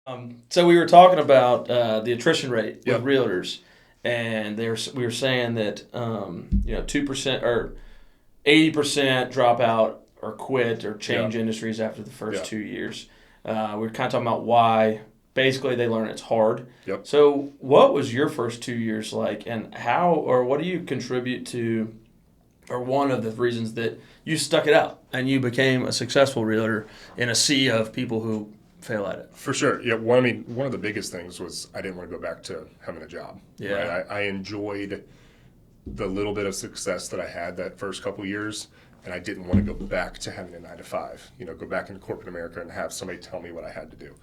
So we were talking about the attrition rate with Yep. realtors, and we were saying that 2% or 80% drop out or quit or change Yep. industries after the first Yep. 2 years. We were kind of talking about why. Basically, they learn it's hard. Yep. So, what was your first 2 years like, and how or what do you contribute to, or one of the reasons that you stuck it out and you became a successful realtor in a sea of people who fail at it? For sure. Yeah. Well, I mean, one of the biggest things was I didn't want to go back to having a job. Yeah. Right? I enjoyed the little bit of success that I had that first couple years, and I didn't want to go back to having a 9 to 5. Go back into corporate America and have somebody tell me what I had to do.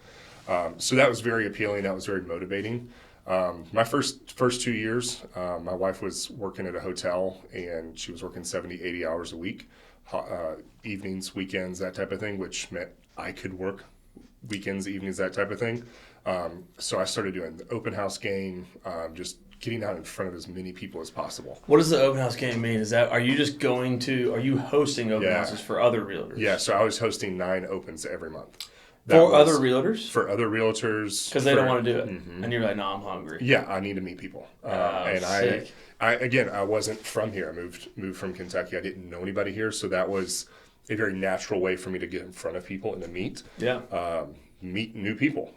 So that was very appealing. That was very motivating. My first 2 years, my wife was working at a hotel, and she was working 70, 80 hours a week, evenings, weekends, that type of thing, which meant I could work weekends, evenings, that type of thing. So I started doing the open house game, just getting out in front of as many people as possible. What does the open house game mean? Are you hosting open Yeah. houses for other realtors? Yeah, so I was hosting 9 opens every month. For other realtors? For other realtors. Because they don't want to do it. Mhm. And you're like, no, I'm hungry. Yeah, I need to meet people. And sick. I wasn't from here. I moved from Kentucky. I didn't know anybody here, so that was a very natural way for me to get in front of people and to meet. Yeah. Meet new people.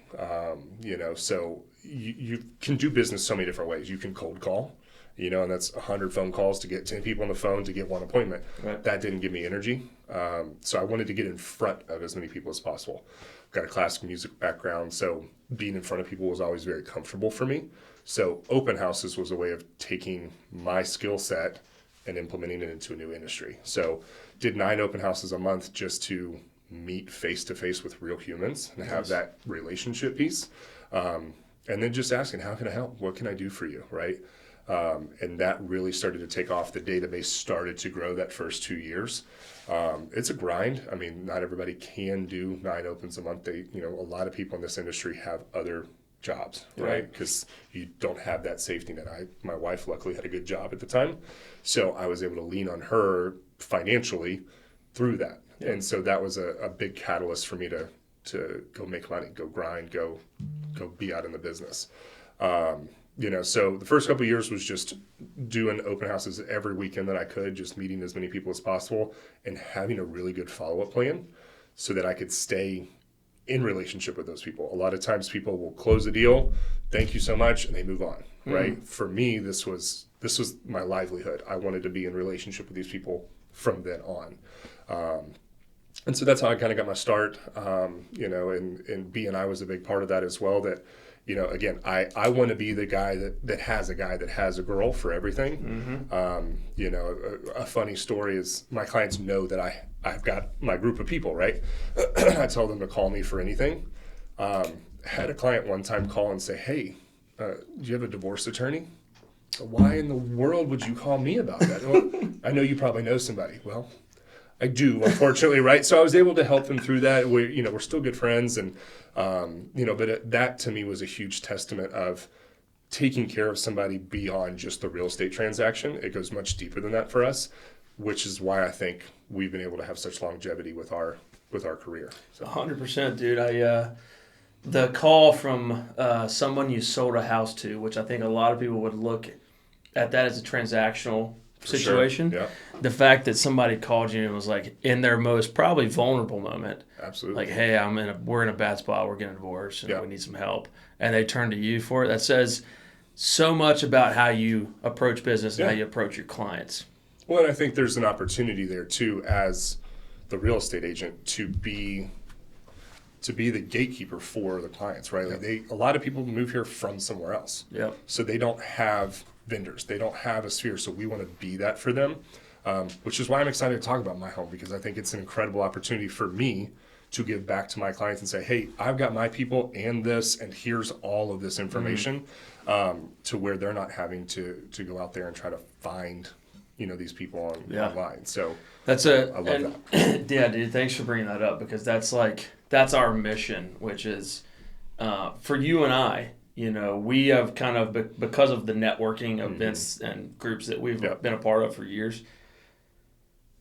So you can do business so many different ways. You can cold call, and that's 100 phone calls to get 10 people on the phone to get one appointment. Right. That didn't give me energy. So I wanted to get in front of as many people as possible. Got a classical music background, so being in front of people was always very comfortable for me. So open houses was a way of taking my skill set and implementing it into a new industry. So did 9 open houses a month just to meet face to face with real humans and have that relationship piece. And then just asking, how can I help? What can I do for you? Right. And that really started to take off. The database started to grow that first 2 years. It's a grind. I mean, not everybody can do 9 opens a month. A lot of people in this industry have other jobs, right? Because you don't have that safety net. My wife luckily had a good job at the time, so I was able to lean on her financially through that. Yeah. And so that was a big catalyst for me to go make money, go grind, go be out in the business. So the first couple of years was just doing open houses every weekend that I could, just meeting as many people as possible and having a really good follow-up plan so that I could stay in relationship with those people. A lot of times people will close the deal, thank you so much, and they move on, right? For me, this was my livelihood. I wanted to be in relationship with these people from then on. And so that's how I kind of got my start, and B&I was a big part of that as well. That, again, I want to be the guy that has a guy that has a girl for everything. Mm-hmm. A funny story is my clients know that I've got my group of people, right? I tell them to call me for anything. Had a client one time call and say, hey, do you have a divorce attorney? Why in the world would you call me about that? Well, I know you probably know somebody. Well, I do, unfortunately, right? So I was able to help them through that. We're still good friends, and but that to me was a huge testament of taking care of somebody beyond just the real estate transaction. It goes much deeper than that for us, which is why I think we've been able to have such longevity with our career. So. 100%, dude. The call from someone you sold a house to, which I think a lot of people would look at that as a transactional situation. Sure. Yeah. The fact that somebody called you and was like in their most probably vulnerable moment, Absolutely. like, hey, we're in a bad spot, we're getting a divorce, and we need some help, and they turn to you for it. That says so much about how you approach business and how you approach your clients. Well, and I think there's an opportunity there too, as the real estate agent, to be the gatekeeper for the clients, right? Like a lot of people move here from somewhere else. Yep. So they don't have vendors. They don't have a sphere. So we want to be that for them, which is why I'm excited to talk about MyHome, because I think it's an incredible opportunity for me to give back to my clients and say, hey, I've got my people and this, and here's all of this information, to where they're not having to go out there and try to find, these people online. So I love that. Yeah, dude, thanks for bringing that up, because that's our mission, which is for you and I. We have kind of, because of the networking events and groups that we've been a part of for years,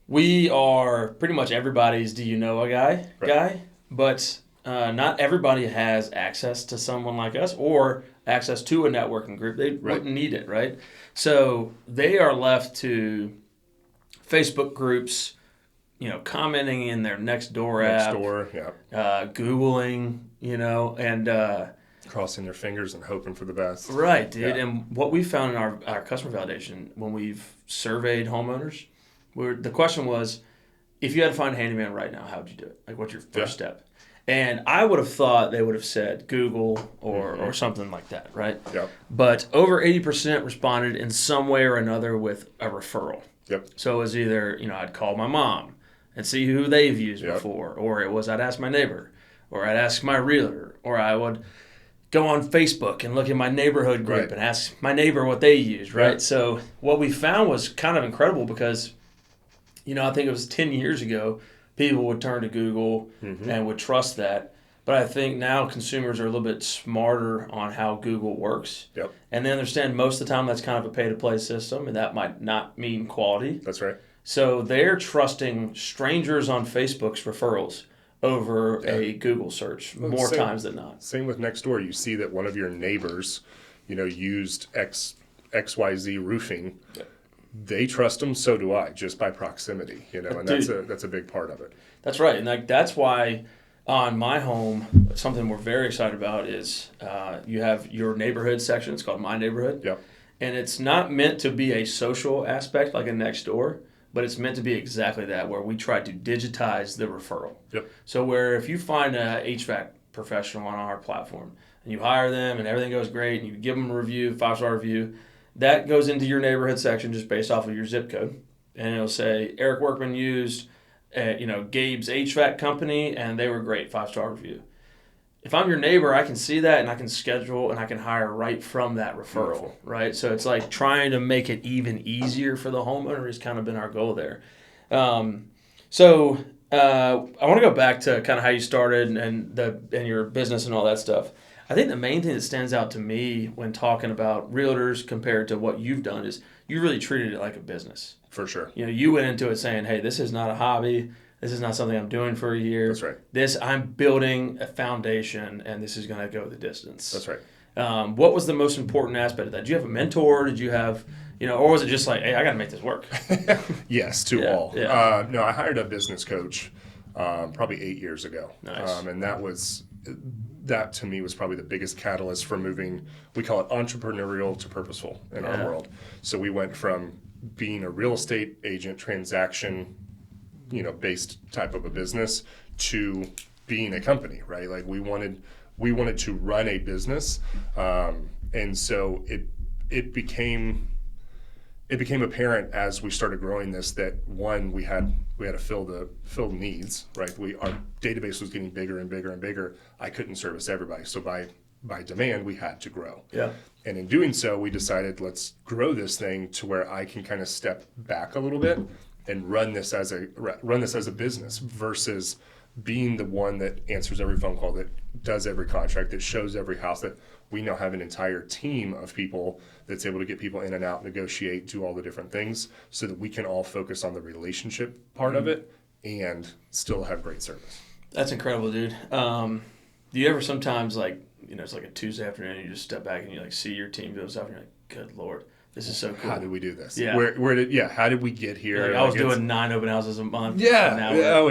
we are pretty much everybody's do you know a guy, but not everybody has access to someone like us or access to a networking group. They wouldn't need it, right? So they are left to Facebook groups, commenting in their Nextdoor app. Googling, and crossing their fingers and hoping for the best. Right, dude. Yeah. And what we found in our customer validation when we've surveyed homeowners, the question was, if you had to find a handyman right now, how would you do it? Like, what's your first step? And I would have thought they would have said Google or something like that, right? Yep. But over 80% responded in some way or another with a referral. Yep. So it was either, I'd call my mom and see who they've used before, or it was I'd ask my neighbor, or I'd ask my realtor, or I would go on Facebook and look at my neighborhood group and ask my neighbor what they use, right? So what we found was kind of incredible because, I think it was 10 years ago, people would turn to Google and would trust that. But I think now consumers are a little bit smarter on how Google works. Yep. And they understand most of the time that's kind of a pay-to-play system, and that might not mean quality. That's right. So they're trusting strangers on Facebook's referrals over a Google search more times than not. Same with Nextdoor. You see that one of your neighbors, used XYZ roofing. Yep. They trust them, so do I, just by proximity, and that's a big part of it. That's right, and that's why on MyHome, something we're very excited about is you have your neighborhood section. It's called My Neighborhood. Yep. And it's not meant to be a social aspect like a Nextdoor, but it's meant to be exactly that, where we try to digitize the referral. Yep. So where if you find a HVAC professional on our platform and you hire them and everything goes great and you give them a review, 5-star review, that goes into your neighborhood section just based off of your zip code. And it'll say, Eric Workman used, Gabe's HVAC company and they were great, 5-star review. If I'm your neighbor, I can see that and I can schedule and I can hire right from that referral, right? So it's like trying to make it even easier for the homeowner has kind of been our goal there. So I want to go back to kind of how you started and your business and all that stuff. I think the main thing that stands out to me when talking about realtors compared to what you've done is you really treated it like a business. For sure. You went into it saying, hey, this is not a hobby. This is not something I'm doing for a year. That's right. I'm building a foundation, and this is going to go the distance. That's right. What was the most important aspect of that? Did you have a mentor? Did you have, or was it just like, hey, I got to make this work? Yes, all. Yeah. No, I hired a business coach probably 8 years ago. Nice. And that to me was probably the biggest catalyst for moving, we call it entrepreneurial to purposeful in our world. So we went from being a real estate agent transaction based type of a business to being a company, right? Like we wanted to run a business, and so it became apparent as we started growing this that one, we had to fill needs, right? Our database was getting bigger and bigger and bigger. I couldn't service everybody, so by demand we had to grow. Yeah. And in doing so, we decided let's grow this thing to where I can kind of step back a little bit and run this as a business versus being the one that answers every phone call, that does every contract, that shows every house. That we now have an entire team of people that's able to get people in and out, negotiate, do all the different things so that we can all focus on the relationship part of it and still have great service. That's incredible, dude. Do you ever sometimes it's like a Tuesday afternoon and you just step back and you see your team do stuff and you're like, good Lord, this is so cool. How did we do this? Yeah. How did we get here? I was doing 9 open houses a month. Yeah.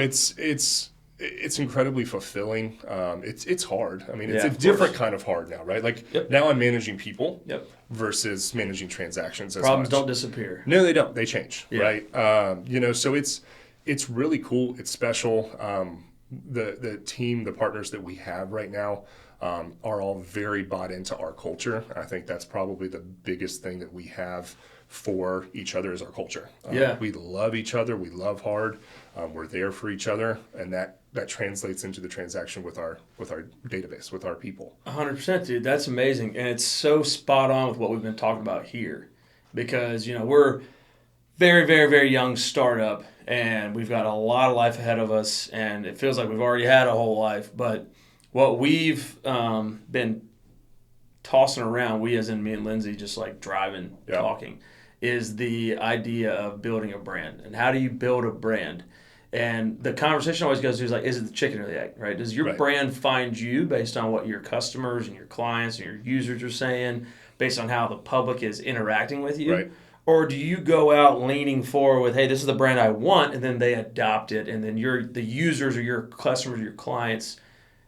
It's incredibly fulfilling. It's hard. I mean, it's a different kind of hard now, right? Now I'm managing people versus managing transactions. Problems don't disappear. No, they don't. They change, right? So it's really cool. It's special. The team, the partners that we have right now are all very bought into our culture. I think that's probably the biggest thing that we have for each other is our culture. We love each other. We love hard. We're there for each other, and that translates into the transaction with our database, with our people. 100%, dude. That's amazing, and it's so spot on with what we've been talking about here, because we're very, very, very young startup, and we've got a lot of life ahead of us, and it feels like we've already had a whole life, but what we've been tossing around, we as in me and Lindsay, just like driving, talking, is the idea of building a brand. And how do you build a brand? And the conversation always goes to is like, is it the chicken or the egg, right? Does your Right. brand find you based on what your customers and your clients and your users are saying, based on how the public is interacting with you? Right. Or do you go out leaning forward with, hey, this is the brand I want, and then they adopt it, and then the users or your customers or your clients,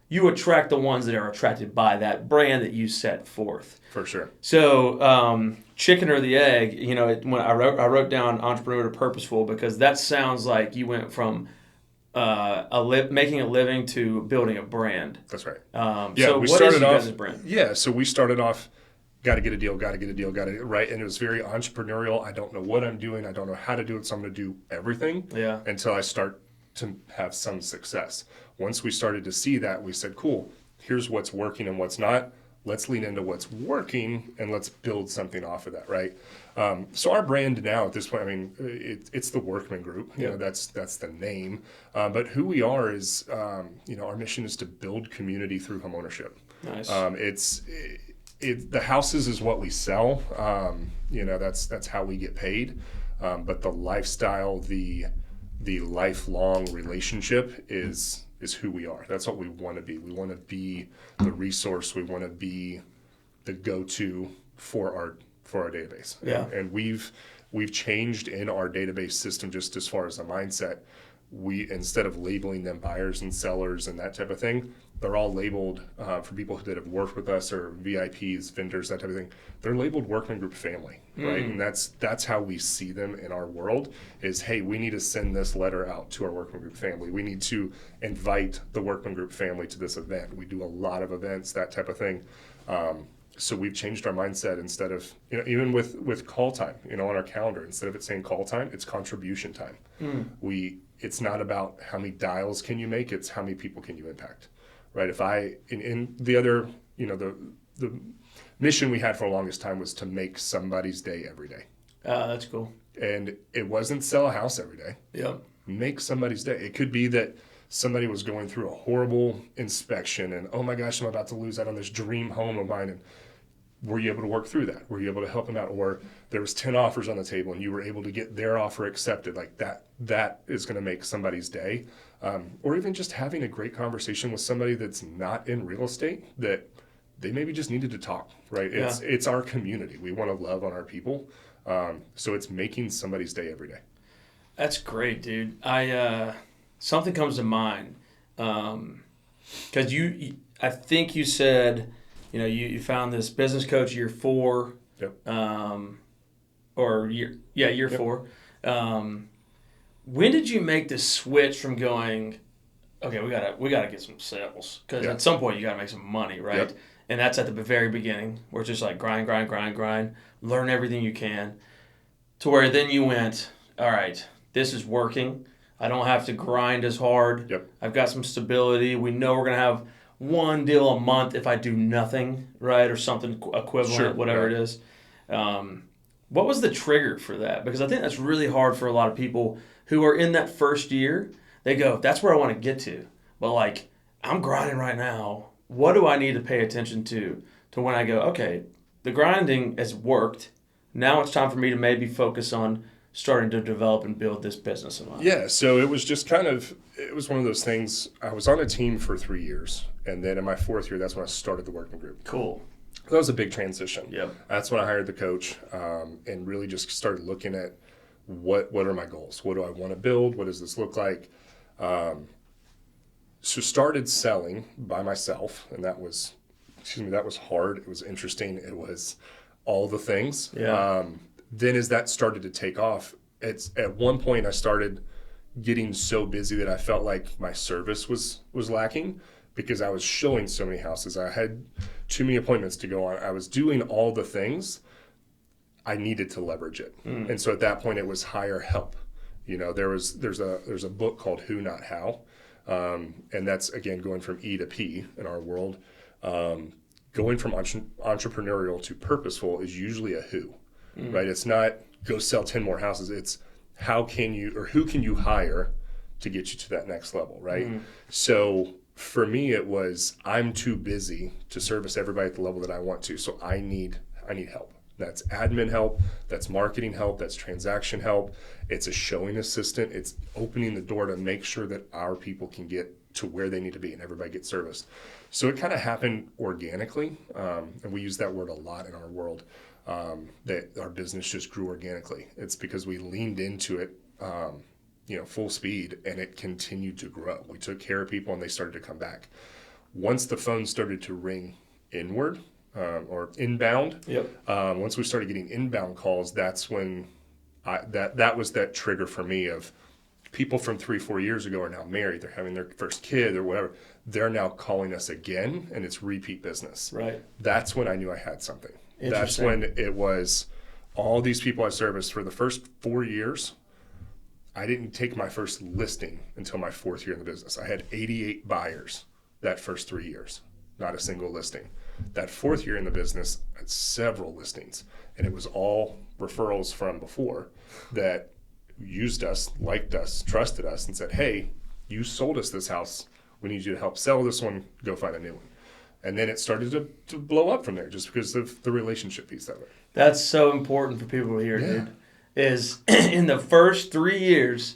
you attract the ones that are attracted by that brand that you set forth. For sure. So, chicken or the egg, when I wrote down entrepreneur to purposeful, because that sounds like you went from making a living to building a brand. That's right. So we what started is your off. guys' brand? Yeah, so we started off. Got to get a deal. Right, and it was very entrepreneurial. I don't know what I'm doing. I don't know how to do it, so I'm going to do everything. Yeah. Until I start to have some success. Once we started to see that, we said, "Cool. Here's what's working and what's not. Let's lean into what's working and let's build something off of that." Right. So our brand now at this point, I mean, it's the Workman Group. You know, that's the name. But who we are is, our mission is to build community through homeownership. Nice. The houses is what we sell. That's how we get paid. But the lifestyle, the lifelong relationship is who we are. That's what we want to be. We want to be the resource. We want to be the go-to for our database. Yeah. And we've changed in our database system just as far as the mindset. We, instead of labeling them buyers and sellers and that type of thing, they're all labeled for people that have worked with us or VIPs, vendors, that type of thing. They're labeled Workman Group family, right? And that's how we see them in our world is, hey, we need to send this letter out to our Workman Group family. We need to invite the Workman Group family to this event. We do a lot of events, that type of thing. So we've changed our mindset. Instead of, even with call time, on our calendar, instead of it saying call time, it's contribution time. It's not about how many dials can you make, it's how many people can you impact, right? If in the other, the mission we had for the longest time was to make somebody's day every day. That's cool. And it wasn't sell a house every day. Yep. Make somebody's day. It could be that somebody was going through a horrible inspection and, oh my gosh, I'm about to lose out on this dream home of mine. And were you able to work through that? Were you able to help them out? Or there was 10 offers on the table and you were able to get their offer accepted. Like that is going to make somebody's day. Or even just having a great conversation with somebody that's not in real estate that they maybe just needed to talk, right? It's our community. We want to love on our people. So it's making somebody's day every day. That's great, dude. Something comes to mind. Because I think you said, you found this business coach year 4. Yep. Year 4. When did you make the switch from going, okay, we gotta get some sales, because at some point you gotta make some money, right? Yep. And that's at the very beginning, where it's just like grind, learn everything you can, to where then you went, all right, this is working. I don't have to grind as hard. Yep. I've got some stability. We know we're gonna have one deal a month if I do nothing, right, or something equivalent, Sure, whatever right. it is. What was the trigger for that? Because I think that's really hard for a lot of people who are in that first year. They go, that's where I want to get to. But like, I'm grinding right now. What do I need to pay attention to when I go, okay, the grinding has worked. Now it's time for me to maybe focus on starting to develop and build this business of mine. Yeah, so it was just it was one of those things. I was on a team for 3 years, and then in my 4th year, that's when I started the Workman Group. Cool. That was a big transition. Yep. That's when I hired the coach and really just started looking at what are my goals? What do I want to build? What does this look like? So started selling by myself, and that was hard. It was interesting. It was all the things. Yeah. Then as that started to take off, at one point I started getting so busy that I felt like my service was lacking, because I was showing so many houses. I had too many appointments to go on. I was doing all the things. I needed to leverage it. And so at that point it was hire help. There's a book called Who Not How. And that's, again, going from E to P in our world. Going from entrepreneurial to purposeful is usually a who, right? It's not go sell 10 more houses. It's who can you hire to get you to that next level, right? So for me, it was, I'm too busy to service everybody at the level that I want to. So I need help. That's admin help, that's marketing help, that's transaction help. It's a showing assistant. It's opening the door to make sure that our people can get to where they need to be and everybody gets serviced. So it kind of happened organically, and we use that word a lot in our world, that our business just grew organically. It's because we leaned into it, full speed, and it continued to grow. We took care of people and they started to come back. Once the phone started to ring inward, or inbound. Yep. Once we started getting inbound calls, that's when that was that trigger for me of people from 3-4 years ago are now married. They're having their first kid or whatever. They're now calling us again, and it's repeat business. Right. That's when I knew I had something. That's when it was all these people I serviced for the first 4 years. I didn't take my first listing until my 4th year in the business. I had 88 buyers that first 3 years, not a single listing. That 4th year in the business, I had several listings, and it was all referrals from before that used us, liked us, trusted us, and said, hey, you sold us this house. We need you to help sell this one. Go find a new one. And then it started to blow up from there just because of the relationship piece of it. That's so important for people to hear, dude. Is in the first 3 years,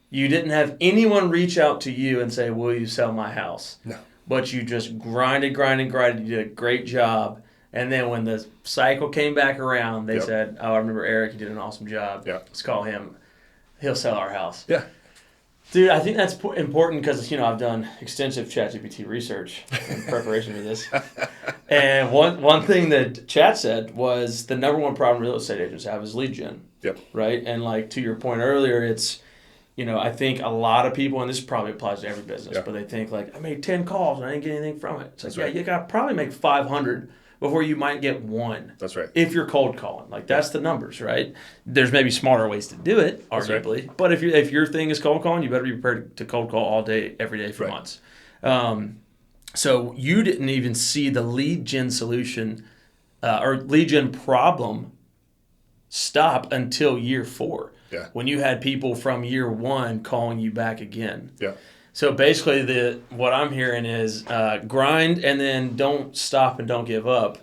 you didn't have anyone reach out to you and say, will you sell my house? No. But you just grinded. You did a great job. And then when the cycle came back around, they said, oh, I remember Eric, he did an awesome job. Yeah. Let's call him. He'll sell our house. Yeah. Dude, I think that's important because, I've done extensive ChatGPT research in preparation for this. And one thing that Chat said was the number one problem real estate agents have is lead gen. Yep. Right? And like to your point earlier, it's, I think a lot of people, and this probably applies to every business, but they think like, I made 10 calls and I didn't get anything from it. It's like, right. You got to probably make 500 before you might get one. That's right. If you're cold calling. Like, that's the numbers, right? There's maybe smarter ways to do it, arguably. Right. But if your thing is cold calling, you better be prepared to cold call all day, every day for months. So you didn't even see the lead gen solution or lead gen problem stop until year 4. Yeah. When you had people from year 1 calling you back again. Yeah. So basically, what I'm hearing is grind and then don't stop and don't give up,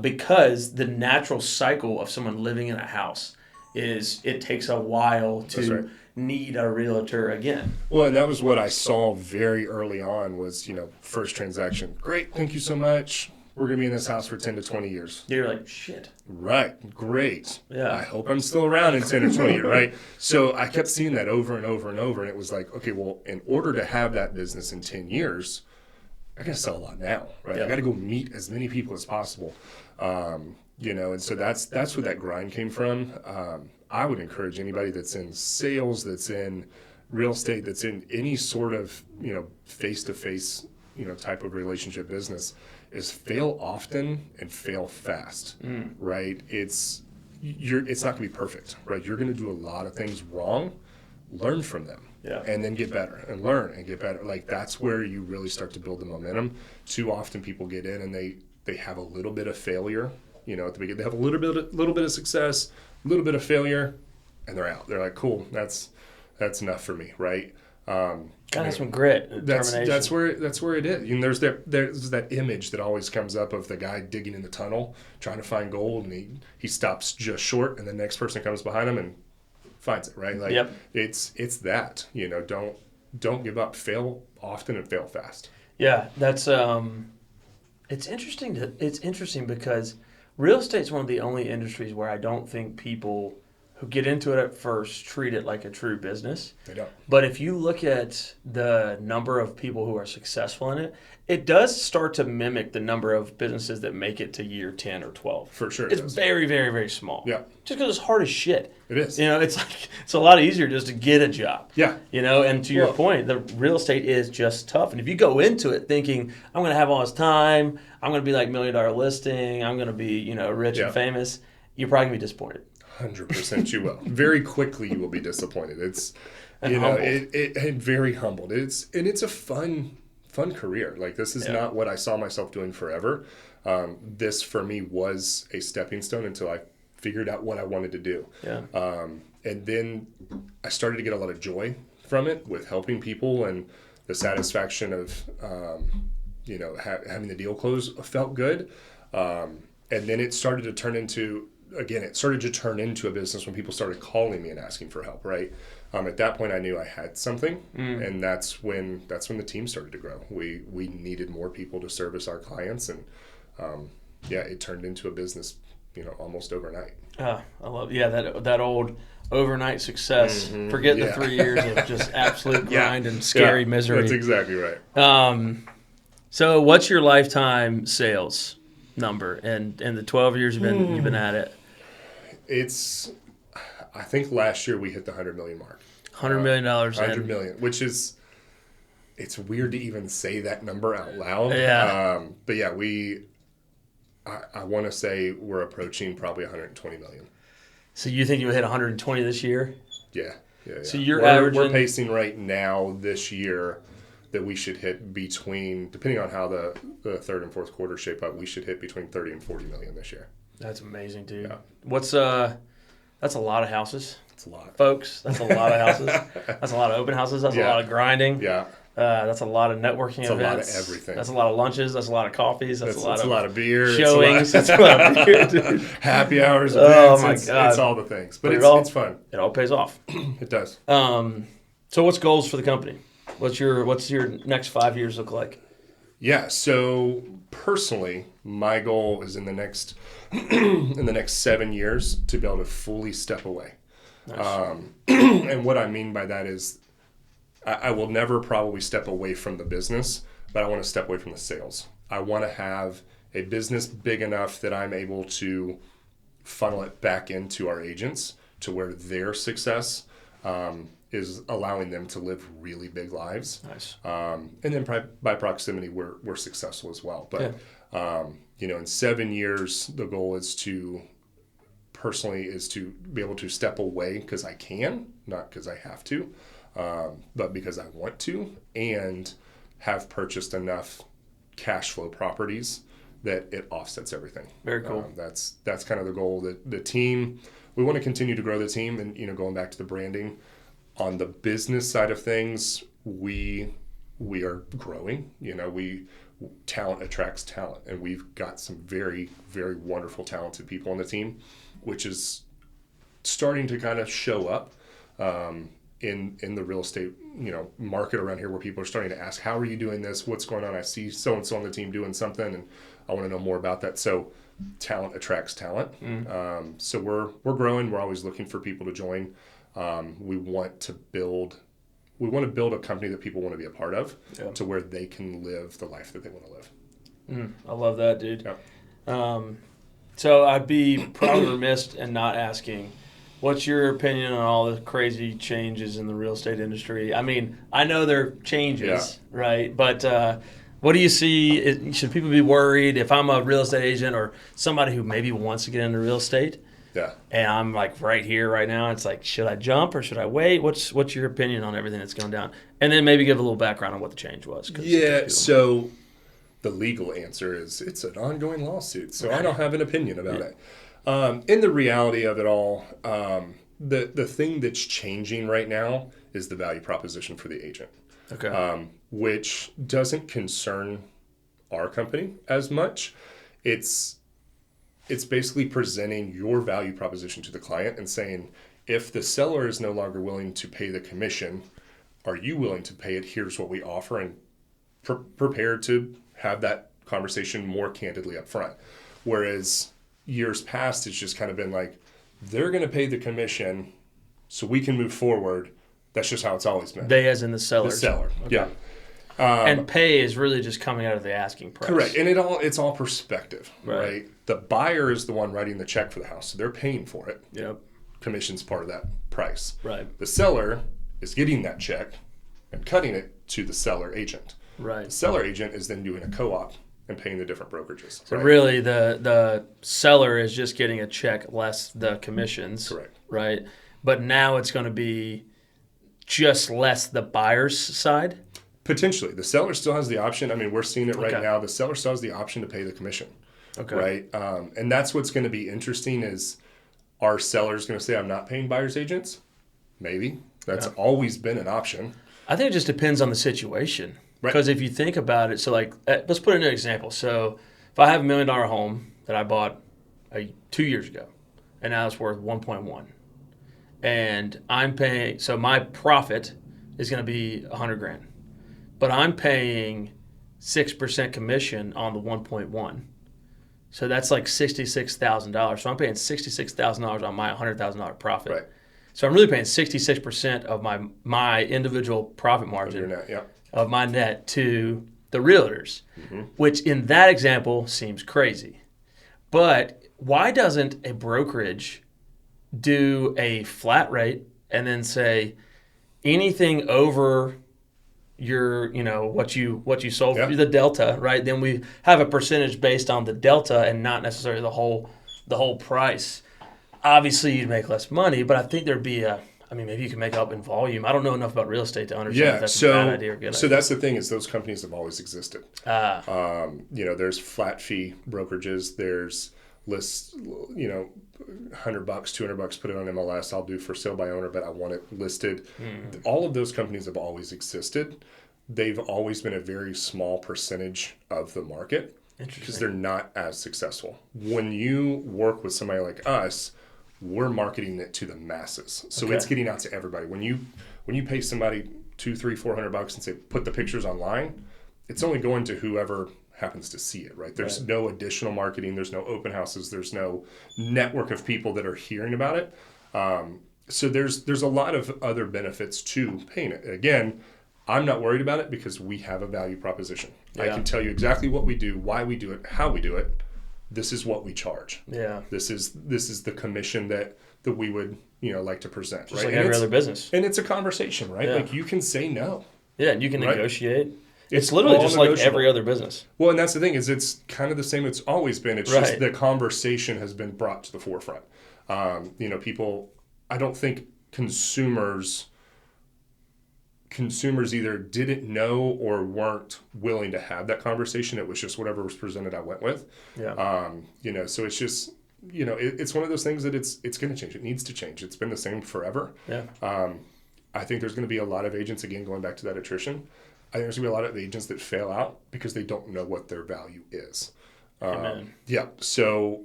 because the natural cycle of someone living in a house is it takes a while to need a realtor again. Well, and that was what I saw very early on was, first transaction. Great, thank you so much. We're going to be in this house for 10 to 20 years. You're like, shit. Right. Great. Yeah. I hope I'm still around in 10 or 20 years, right? So I kept seeing that over and over and over. And it was like, okay, well, in order to have that business in 10 years, I got to sell a lot now, right? I got to go meet as many people as possible. And so that's where that grind came from. I would encourage anybody that's in sales, that's in real estate, that's in any sort of, face-to-face, type of relationship business, is fail often and fail fast, right? It's not going to be perfect, right? You're going to do a lot of things wrong, learn from them, and then get better and learn and get better. Like that's where you really start to build the momentum. Too often people get in and they have a little bit of failure, at the beginning. They have a little bit of success, a little bit of failure, and they're out. They're like, cool, that's enough for me, right? Got some grit, determination. That's where it is. There's that image that always comes up of the guy digging in the tunnel trying to find gold, and he stops just short, and the next person comes behind him and finds it. Right? Like it's that. Don't give up. Fail often and fail fast. Yeah, that's it's interesting. It's interesting because real estate's one of the only industries where I don't think people who get into it at first treat it like a true business. They don't. But if you look at the number of people who are successful in it, it does start to mimic the number of businesses that make it to year 10 or 12. For sure. It's very, very, very small. Yeah. Just because it's hard as shit. It is. It's a lot easier just to get a job. Yeah. And to your point, the real estate is just tough. And if you go into it thinking, I'm going to have all this time, I'm going to be like $1 million listing, I'm going to be, rich and famous, you're probably going to be disappointed. 100% you will. Very quickly you will be disappointed. It's and very humbled. It's a fun career. Like this is not what I saw myself doing forever. This for me was a stepping stone until I figured out what I wanted to do. Yeah. And then I started to get a lot of joy from it with helping people, and the satisfaction of having the deal close felt good. And then it started to turn into a business when people started calling me and asking for help, right? At that point, I knew I had something, and that's when the team started to grow. We needed more people to service our clients, and it turned into a business, almost overnight. I love that old overnight success. Forget the 3 years of just absolute grind and scary misery. That's exactly right. So what's your lifetime sales number in the 12 years you've been at it? I think last year we hit the $100 million mark. $100 million. $100 million, which is, it's weird to even say that number out loud. Yeah. But yeah, I want to say we're approaching probably $120 million. So you think you'll hit 120 this year? Yeah. So we're pacing right now this year that we should hit between, depending on how the third and fourth quarter shape up, we should hit between 30 and 40 million this year. That's amazing, dude. Yeah. That's a lot of houses. It's a lot. Folks, that's a lot of houses. That's a lot of open houses. That's a lot of grinding. Yeah. That's a lot of networking events. That's a lot of everything. That's a lot of lunches. That's a lot of coffees. That's a lot of beer. Showings. That's a lot of beer, dude. Happy hours. Oh, my God. It's all the things. But it's fun. It all pays off. It does. So what's goals for the company? What's your next 5 years look like? Yeah. So personally, my goal is in the next 7 years to be able to fully step away. Nice. And what I mean by that is I will never probably step away from the business, but I want to step away from the sales. I want to have a business big enough that I'm able to funnel it back into our agents to where their success is allowing them to live really big lives. Nice. And then by proximity, we're successful as well. But, in 7 years, the goal is to be able to step away because I can, not because I have to, but because I want to, and have purchased enough cash flow properties that it offsets everything. Very cool. That's kind of the goal. That the team, we want to continue to grow the team, and going back to the branding, on the business side of things, we are growing. Talent attracts talent, and we've got some very, very wonderful, talented people on the team, which is starting to kind of show up in the real estate market around here, where people are starting to ask, how are you doing this? What's going on? I see so and so on the team doing something, and I want to know more about that. So talent attracts talent. So we're growing. We're always looking for people to join. We want to build a company that people want to be a part of, to where they can live the life that they want to live. I love that, dude. Yeah. So I'd be probably remiss in not asking, what's your opinion on all the crazy changes in the real estate industry? I mean, I know there are changes, right? But what do you see? Should people be worried if I'm a real estate agent or somebody who maybe wants to get into real estate? Yeah. And I'm like right here, right now. It's like, should I jump or should I wait? What's your opinion on everything that's going down? And then maybe give a little background on what the change was. Yeah. So the legal answer is it's an ongoing lawsuit. So I don't have an opinion about it. In the reality of it all, the thing that's changing right now is the value proposition for the agent. Okay. Which doesn't concern our company as much. It's basically presenting your value proposition to the client and saying, if the seller is no longer willing to pay the commission, are you willing to pay it? Here's what we offer, and prepared to have that conversation more candidly up front. Whereas years past, it's just kind of been like, they're going to pay the commission so we can move forward. That's just how it's always been. They as in the seller. The seller, okay. And pay is really just coming out of the asking price. Correct. And it's all perspective, right? The buyer is the one writing the check for the house, so they're paying for it. Yep. Commission's part of that price. Right. The seller is getting that check and cutting it to the seller agent. Right. The seller agent is then doing a co-op and paying the different brokerages. So really the seller is just getting a check less the commissions. Correct. Right. But now it's going to be just less the buyer's side? Potentially. The seller still has the option. I mean, we're seeing it right now. The seller still has the option to pay the commission. Okay. Right. And that's what's going to be interesting is, are sellers going to say, I'm not paying buyer's agents? Maybe. That's always been an option. I think it just depends on the situation. Right. Because if you think about it, so like, let's put in an example. So if I have $1 million home, that I bought 2 years ago, and now it's worth 1.1. And I'm paying, so my profit is going to be $100,000, but I'm paying 6% commission on the 1.1. So that's like $66,000. So I'm paying $66,000 on my $100,000 profit. Right. So I'm really paying 66% of my individual profit margin Your net, yeah. of my net to the realtors, which in that example seems crazy. But why doesn't a brokerage do a flat rate and then say anything over your, what you sold, Yeah. the delta, right? Then we have a percentage based on the delta and not necessarily the whole price. Obviously, you'd make less money, but I think there'd be maybe you can make up in volume. I don't know enough about real estate to understand if that's a bad idea or good idea. So that's the thing, is those companies have always existed. There's flat fee brokerages. There's lists, $100, $200, put it on MLS. I'll do for sale by owner, but I want it listed. All of those companies have always existed. They've always been a very small percentage of the market because they're not as successful. When you work with somebody like us, we're marketing it to the masses. So it's getting out to everybody. When you pay somebody $200, $300, $400 and say, put the pictures online, it's only going to whoever happens to see it, right? There's no additional marketing. There's no open houses. There's no network of people that are hearing about it. So there's a lot of other benefits to paying it. Again, I'm not worried about it because we have a value proposition. Yeah. I can tell you exactly what we do, why we do it, how we do it. This is what we charge. Yeah. This is the commission that we would like to present. Just right? Like every other business. And it's a conversation, right? Yeah. Like you can say no. Yeah, and you can negotiate. It's literally just like every other business. Well, and that's the thing, is it's kind of the same it's always been. It's just the conversation has been brought to the forefront. People, I don't think consumers either didn't know or weren't willing to have that conversation. It was just whatever was presented, I went with. Yeah. So it's just, it's one of those things that it's going to change. It needs to change. It's been the same forever. Yeah. I think there's going to be a lot of agents, again, going back to that attrition. I think there's going to be a lot of agents that fail out because they don't know what their value is. Yeah. So,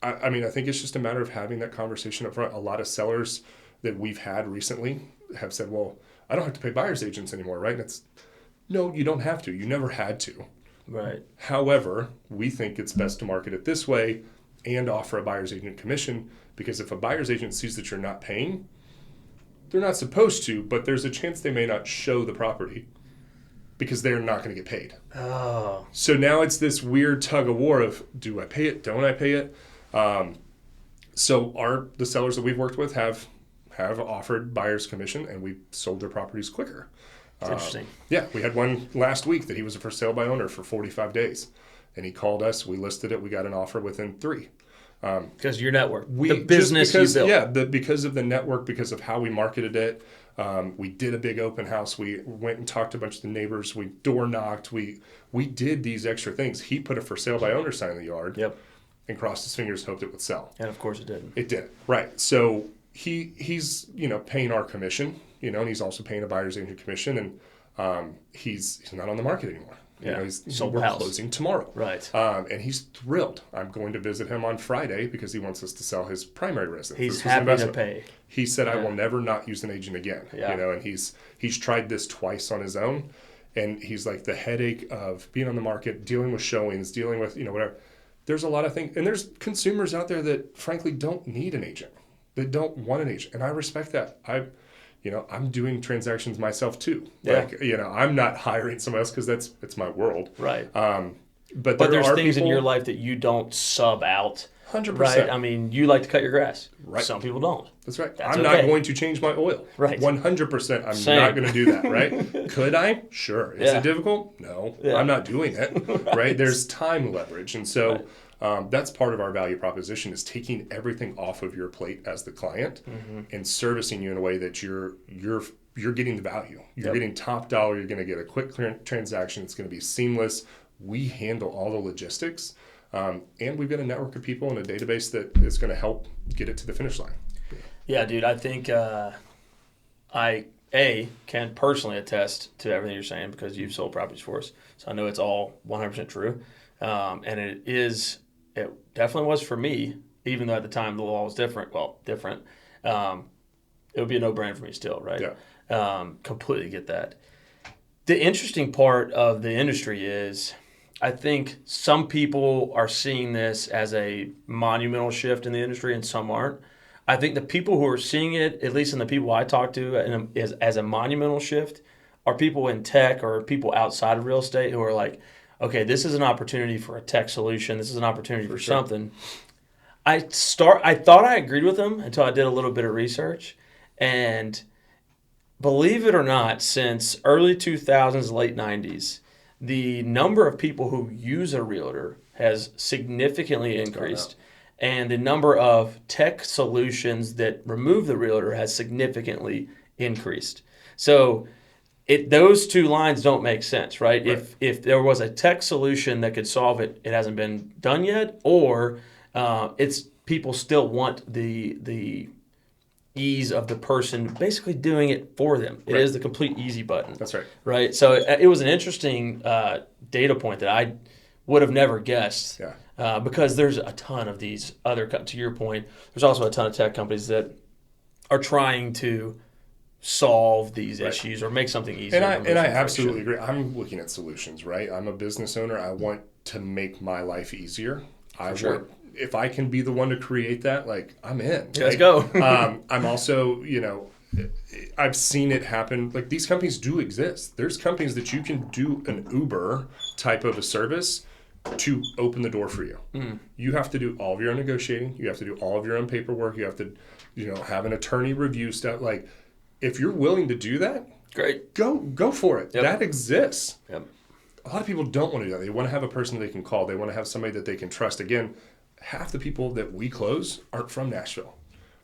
I think it's just a matter of having that conversation up front. A lot of sellers that we've had recently have said, well, I don't have to pay buyer's agents anymore, right? And no, you don't have to. You never had to. Right. However, we think it's best to market it this way and offer a buyer's agent commission, because if a buyer's agent sees that you're not paying, they're not supposed to, but there's a chance they may not show the property because they're not going to get paid. Oh. So now it's this weird tug of war of, do I pay it? Don't I pay it? So the sellers that we've worked with have offered buyer's commission, and we've sold their properties quicker. That's interesting. Yeah, we had one last week that he was a for sale by owner for 45 days. And he called us, we listed it, we got an offer within 3. Because of your network, the business you built. Yeah, because of the network, because of how we marketed it. We did a big open house. We went and talked to a bunch of the neighbors. We door knocked. We did these extra things. He put a for sale by owner sign in the yard. Yep. And crossed his fingers, hoped it would sell. And of course it did. It did. Right. So he's paying our commission, and he's also paying a buyer's agent commission, and he's not on the market anymore. Yeah. We're closing tomorrow. Right. And he's thrilled. I'm going to visit him on Friday because he wants us to sell his primary residence. He's happy to pay. He said, I will never not use an agent again. Yeah. And he's tried this twice on his own. And he's like, the headache of being on the market, dealing with showings, dealing with, whatever. There's a lot of things. And there's consumers out there that frankly don't need an agent. That don't want an agent. And I respect that. I'm doing transactions myself too. Yeah. I'm not hiring somebody else because that's my world. Right. But there's things in your life that you don't sub out. 100%. Right. I mean, you like to cut your grass. Right. Some people don't. That's right. I'm not going to change my oil. Right. 100%. I'm not going to do that. Right. Could I? Sure. Is it difficult? No. Yeah. I'm not doing it. Right. There's time leverage. And so that's part of our value proposition, is taking everything off of your plate as the client and servicing you in a way that you're getting the value. You're getting top dollar. You're going to get a quick transaction. It's going to be seamless. We handle all the logistics. And we've got a network of people and a database that is going to help get it to the finish line. Yeah, dude, I think I can personally attest to everything you're saying because you've sold properties for us. So I know it's all 100% true. And it is it definitely was for me, even though at the time the law was different. Well, different. It would be a no-brainer for me still, right? Yeah. Completely get that. The interesting part of the industry is I think some people are seeing this as a monumental shift in the industry and some aren't. I think the people who are seeing it, at least in the people I talk to, as a monumental shift are people in tech or people outside of real estate who are like, okay, this is an opportunity for a tech solution. This is an opportunity for sure. something. I thought I agreed with them until I did a little bit of research. And believe it or not, since early 2000s, late 90s, the number of people who use a realtor has significantly increased. And the number of tech solutions that remove the realtor has significantly increased. So those two lines don't make sense, right? If there was a tech solution that could solve it, it hasn't been done yet, or it's people still want the ease of the person basically doing it for them. It is the complete easy button. That's right. Right. So it was an interesting data point that I would have never guessed. Yeah. Because there's a ton of these other, to your point, there's also a ton of tech companies that are trying to solve these issues or make something easier. And I absolutely agree. I'm looking at solutions, right? I'm a business owner. I want to make my life easier. If I can be the one to create that, like, I'm in. Yeah, let's go. I'm also, I've seen it happen. Like, these companies do exist. There's companies that you can do an Uber type of a service to open the door for you. You have to do all of your own negotiating. You have to do all of your own paperwork. You have to, have an attorney review stuff. Like, if you're willing to do that, great. Go for it. Yep. That exists. Yep. A lot of people don't want to do that. They want to have a person they can call. They want to have somebody that they can trust. Again, half the people that we close aren't from Nashville,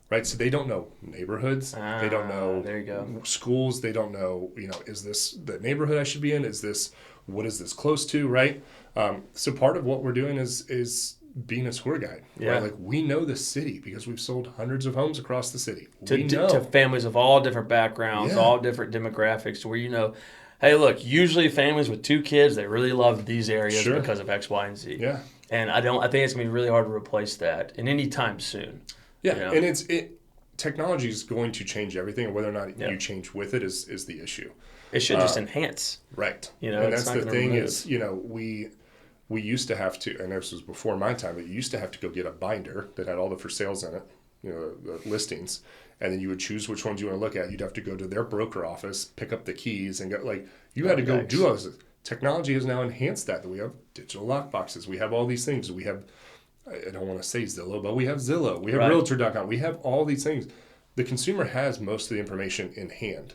right? So they don't know neighborhoods. They don't know there you go. schools. They don't know, is this the neighborhood I should be in? What is this close to, right? So part of what we're doing is being a tour guide. Yeah. Right? Like, we know the city because we've sold hundreds of homes across the city. To families of all different backgrounds, all different demographics, where hey, look, usually families with 2 kids, they really love these areas because of X, Y, and Z. Yeah. And I think it's going to be really hard to replace that in any time soon. Yeah, and technology is going to change everything, and whether or not you change with it is the issue. It should just enhance. Right. And that's the thing is, we used to have to, and this was before my time, but you used to have to go get a binder that had all the for sales in it, the listings, and then you would choose which ones you want to look at. You'd have to go to their broker office, pick up the keys, and go, you had to go do all this. Technology has now enhanced that we have digital lockboxes. We have all these things. We have, I don't want to say Zillow, but we have Zillow. We have Realtor.com. We have all these things. The consumer has most of the information in hand.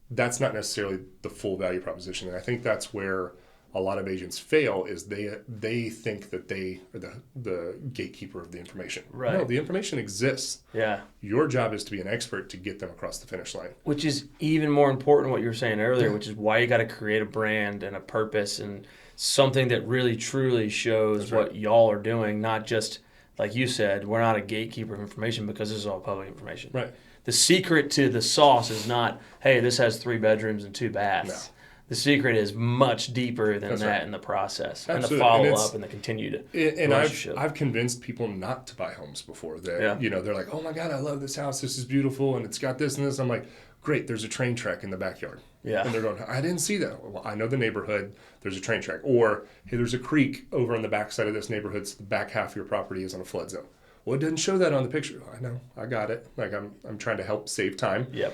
That's not necessarily the full value proposition. And I think that's where a lot of agents fail, is they think that they are the gatekeeper of the information. Right. No, the information exists. Yeah. Your job is to be an expert to get them across the finish line. Which is even more important what you were saying earlier, which is why you got to create a brand and a purpose and something that really truly shows what y'all are doing, not just, like you said, we're not a gatekeeper of information because this is all public information. Right. The secret to the sauce is not, hey, this has 3 bedrooms and 2 baths. No. The secret is much deeper than in the process. Absolutely. And the follow-up and the continued relationship. I've convinced people not to buy homes before. They're like, oh my God, I love this house. This is beautiful. And it's got this and this. I'm like, great, there's a train track in the backyard. Yeah. And they're going, I didn't see that. Well, I know the neighborhood. There's a train track. Or, hey, there's a creek over on the back side of this neighborhood. So the back half of your property is on a flood zone. Well, it doesn't show that on the picture. I know, I got it. Like, I'm trying to help save time. Yep.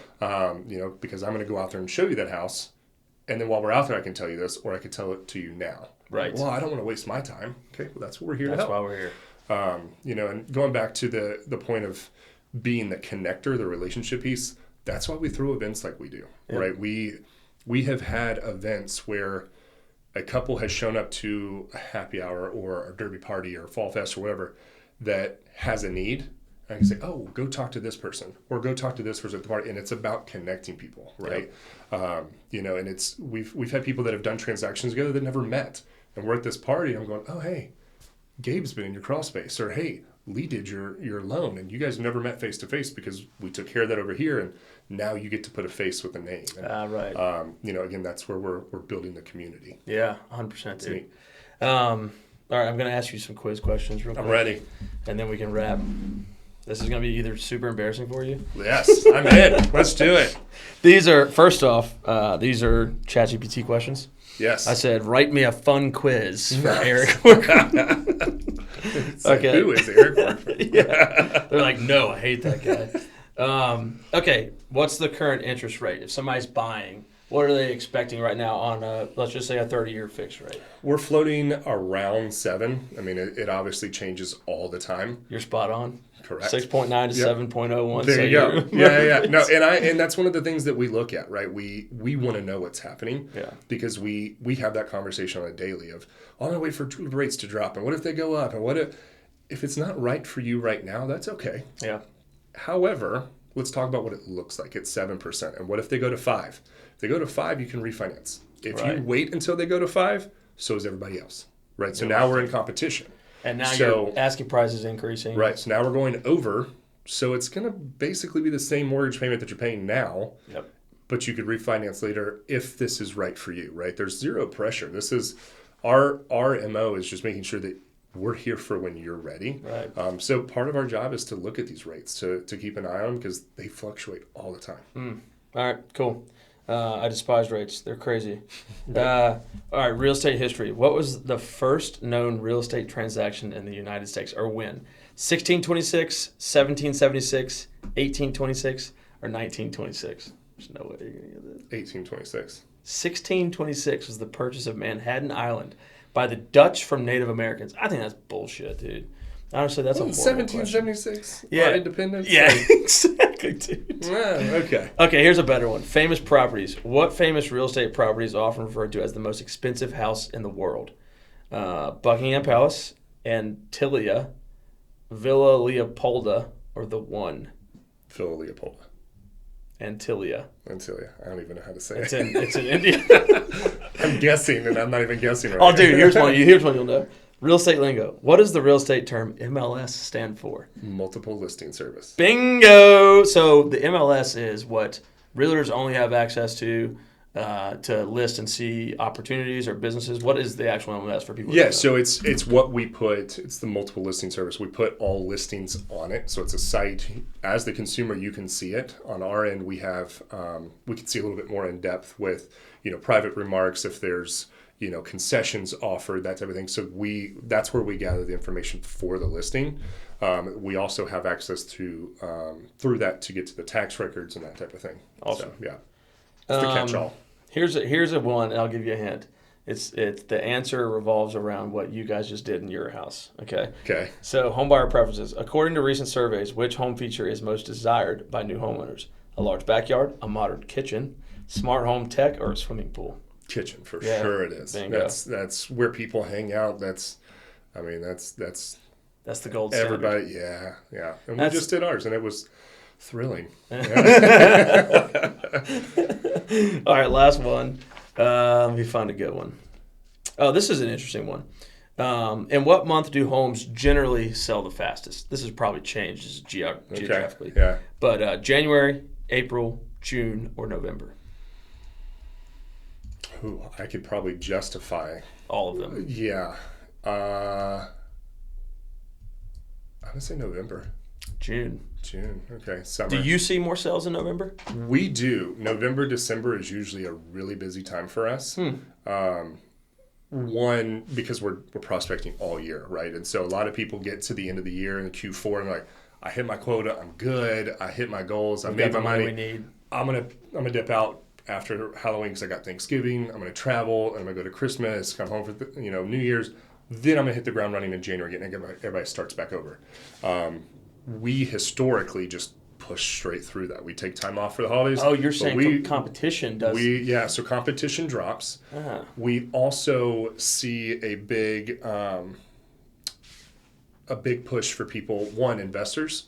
Because I'm going to go out there and show you that house. And then while we're out there, I can tell you this, or I can tell it to you now. Right. Well, I don't want to waste my time. Okay, well, that's what we're here to help. That's why we're here. And going back to the point of being the connector, the relationship piece, that's why we throw events like we do, right? We have had events where a couple has shown up to a happy hour or a derby party or fall fest or whatever that has a need. I can say, oh, go talk to this person or go talk to this person at the party. And it's about connecting people, right? Yep. And we've had people that have done transactions together that never met. And we're at this party and I'm going, oh, hey, Gabe's been in your crawl space. Or, hey, Lee did your loan. And you guys never met face to face because we took care of that over here. And now you get to put a face with a name. And, right. Again, that's where we're building the community. Yeah, 100%, dude. All right, I'm going to ask you some quiz questions real quick. I'm ready. And then we can wrap. This is going to be either super embarrassing for you. Yes, I'm in. Let's do it. These are, first off, these are ChatGPT questions. Yes. I said, write me a fun quiz for Eric. Okay. Who is Eric Workman? Yeah. They're like, no, I hate that guy. Okay, what's the current interest rate? If somebody's buying, what are they expecting right now on let's just say a 30-year fixed rate? We're floating around 7. I mean, it obviously changes all the time. You're spot on. Correct. 6.9 to 7.01. There you go. Yeah. No, and that's one of the things that we look at, right? We want to know what's happening. Yeah. Because we have that conversation on a daily of, I'm going to wait for rates to drop. And what if they go up? And what if it's not right for you right now? That's okay. Yeah. However, let's talk about what it looks like. It's 7%. And what if they go to 5? If they go to 5, you can refinance. If you wait until they go to 5, so is everybody else. Right? So now we're in competition. And now your asking price is increasing. Right. So now we're going over. So it's going to basically be the same mortgage payment that you're paying now. Yep. But you could refinance later if this is right for you, right? There's zero pressure. This is our MO is just making sure that we're here for when you're ready. Right. So part of our job is to look at these rates, to keep an eye on them because they fluctuate all the time. All right, cool. I despise rates. They're crazy. All right, real estate history. What was the first known real estate transaction in the United States, or when? 1626, 1776, 1826, or 1926? There's no way you're going to get this. 1826. 1626 was the purchase of Manhattan Island by the Dutch from Native Americans. I think that's bullshit, dude. Honestly, that's a horrible 1776? Yeah. Our independence? Yeah, exactly, dude. Okay. Okay, here's a better one. Famous properties. What famous real estate property is often referred to as the most expensive house in the world? Buckingham Palace, Antilia, Villa Leopolda, or the One? Villa Leopolda. Antilia. Antilia. I don't even know how to say it's it. It's in India. I'm guessing, and I'm not even guessing right. Oh, dude, here's one you'll know. Real estate lingo. What does the real estate term MLS stand for? Multiple listing service. Bingo! So the MLS is what realtors only have access to list and see opportunities or businesses. What is the actual MLS for people? Yeah, so it's what we put. It's the multiple listing service. We put all listings on it. So it's a site. As the consumer, you can see it. On our end, we have we can see a little bit more in depth with private remarks if there's concessions offered, that type of thing. So that's where we gather the information for the listing. We also have access to through that to get to the tax records and that type of thing. Awesome. So, yeah, it's the catch-all. Here's a one, and I'll give you a hint. It's the answer revolves around what you guys just did in your house. Okay. Okay. So homebuyer preferences. According to recent surveys, which home feature is most desired by new homeowners? A large backyard, a modern kitchen, smart home tech, or a swimming pool? Kitchen for sure it is. Bingo. That's where people hang out. That's the gold standard. Everybody, yeah. And we just did ours, and it was thrilling. All right, last one. Let me find a good one. Oh, this is an interesting one. In what month do homes generally sell the fastest? This has probably changed geographically. Yeah. But January, April, June, or November? Ooh, I could probably justify all of them. Yeah. I'm going to say November. June. Okay. Summer. Do you see more sales in November? We do. November, December is usually a really busy time for us. One, because we're prospecting all year, right? And so a lot of people get to the end of the year in Q4 and like, I hit my quota, I'm good, I hit my goals, I made my money. We need. I'm gonna dip out after Halloween because I got Thanksgiving. I'm going to travel. I'm going to go to Christmas, come home for New Year's. Then I'm going to hit the ground running in January, and everybody starts back over. We historically just push straight through that. We take time off for the holidays. Oh, you're saying competition does? So competition drops. Uh-huh. We also see a big push for people. One, investors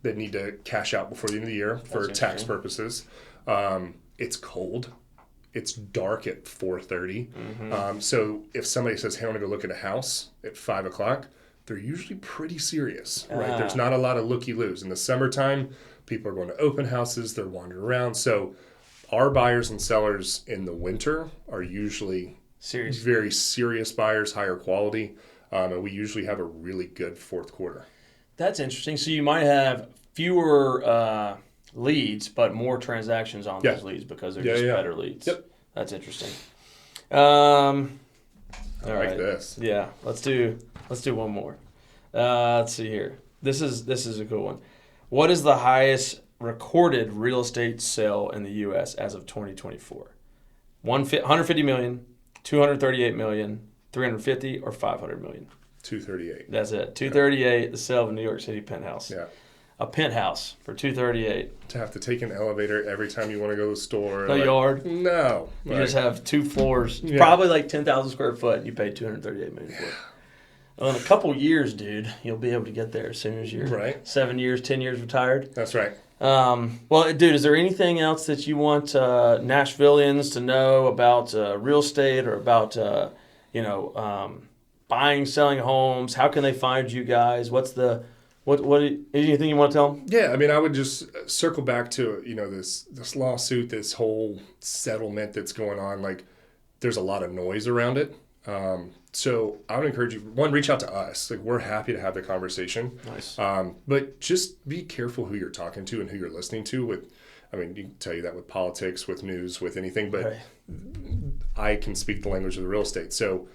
that need to cash out before the end of the year for tax purposes. It's cold. It's dark at 4:30. Mm-hmm. So if somebody says, hey, I want to go look at a house at 5 o'clock, they're usually pretty serious, right? There's not a lot of looky-loos. In the summertime, people are going to open houses. They're wandering around. So our buyers and sellers in the winter are usually very serious buyers, higher quality. And we usually have a really good fourth quarter. That's interesting. So you might have fewer leads, but more transactions on those leads because they're just better leads. Yep. That's interesting. I like this. Yeah, let's do one more. Let's see here. This is a cool one. What is the highest recorded real estate sale in the U.S. as of 2024? 150 million, 238 million, 350, or 500 million? 238. That's it. 238. The sale of a New York City penthouse. Yeah. A penthouse for 238. To have to take an elevator every time you want to go to the store. No yard. No. You just have 2 floors. Probably like 10,000 square foot. And you paid 238 million for it. Well, in a couple years, dude, you'll be able to get there as soon as you're 7 years, 10 years retired. That's right. Well, dude, is there anything else that you want Nashvillians to know about real estate or about buying, selling homes? How can they find you guys? What anything you want to tell them? Yeah, I mean, I would just circle back to this lawsuit, this whole settlement that's going on. Like, there's a lot of noise around it. So I would encourage you, one, reach out to us. Like, we're happy to have the conversation. Nice. But just be careful who you're talking to and who you're listening to. I can tell you that with politics, with news, with anything. But I can speak the language of the real estate. So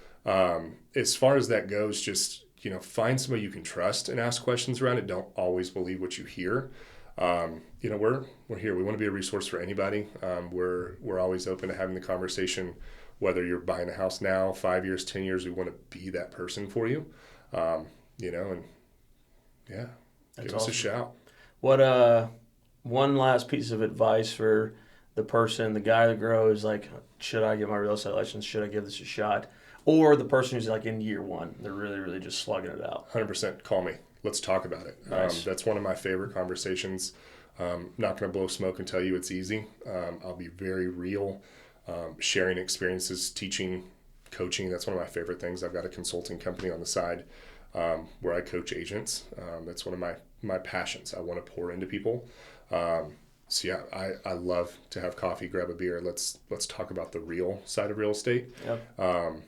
as far as that goes, just find somebody you can trust and ask questions around it. Don't always believe what you hear. We're here. We want to be a resource for anybody. We're always open to having the conversation. Whether you're buying a house now, 5 years, 10 years, we want to be that person for you. Give us a shout. What one last piece of advice for the guy, the girl who's like, should I get my real estate license? Should I give this a shot? Or the person who's like in year one, they're really, really just slugging it out. 100%. Call me. Let's talk about it. Nice. That's one of my favorite conversations. Not going to blow smoke and tell you it's easy. I'll be very real. Sharing experiences, teaching, coaching. That's one of my favorite things. I've got a consulting company on the side where I coach agents. That's one of my passions. I want to pour into people. I love to have coffee, grab a beer. Let's talk about the real side of real estate. Yep.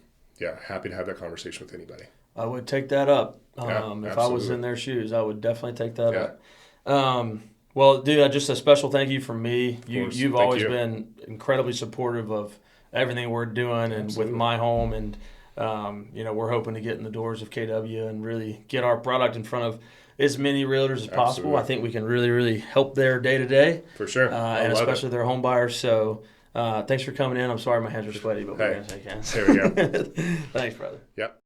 Happy to have that conversation with anybody. I would take that up. If I was in their shoes, I would definitely take that up. Well, dude, just a special thank you from me. You've always been incredibly supportive of everything we're doing and with MyHome, and we're hoping to get in the doors of KW and really get our product in front of as many realtors as possible. Absolutely. I think we can really, really help their day-to-day. For sure. And especially their home buyers. So thanks for coming in. I'm sorry my hands are sweaty, but we're going to take hands. There we go. Thanks, brother. Yep.